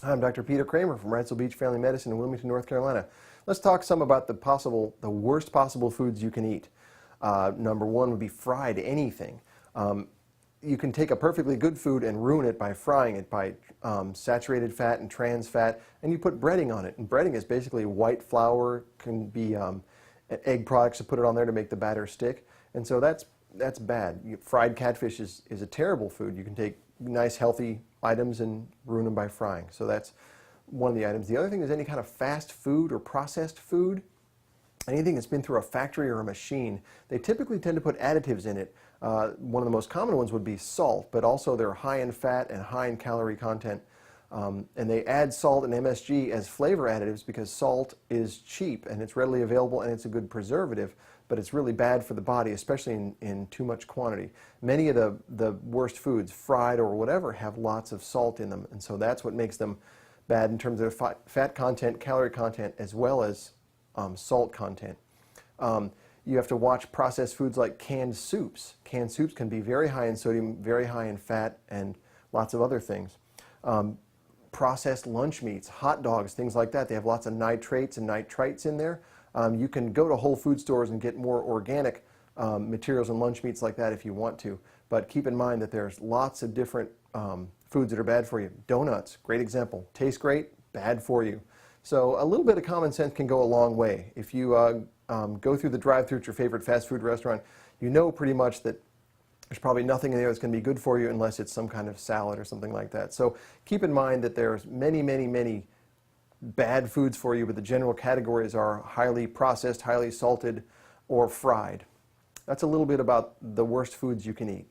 I'm Dr. Peter Kramer from Wrightsville Beach Family Medicine in Wilmington, North Carolina. Let's talk some about the worst possible foods you can eat. Number one would be fried anything. You can take a perfectly good food and ruin it by frying it by saturated fat and trans fat, and you put breading on it. And breading is basically white flour, can be egg products to put it on there to make the batter stick. And so that's bad. Fried catfish is a terrible food. You can take nice healthy items and ruin them by frying. So that's one of the items. The other thing is any kind of fast food or processed food. Anything that's been through a factory or a machine, they typically tend to put additives in it. One of the most common ones would be salt, but also they're high in fat and high in calorie content. And they add salt and MSG as flavor additives because salt is cheap and it's readily available and it's a good preservative, but it's really bad for the body, especially in too much quantity. Many of the worst foods, fried or whatever, have lots of salt in them, and so that's what makes them bad in terms of fat content, calorie content, as well as salt content. You have to watch processed foods like canned soups. Canned soups can be very high in sodium, very high in fat, and lots of other things. Processed lunch meats, hot dogs, things like that, they have lots of nitrates and nitrites in there. You can go to Whole Food stores and get more organic materials and lunch meats like that if you want to, but keep in mind that there's lots of different foods that are bad for you. Donuts, great example. Taste great, bad for you. So a little bit of common sense can go a long way. If you go through the drive-thru at your favorite fast food restaurant, you know pretty much that there's probably nothing in there that's going to be good for you unless it's some kind of salad or something like that. So keep in mind that there's many, many, many bad foods for you, but the general categories are highly processed, highly salted, or fried. That's a little bit about the worst foods you can eat.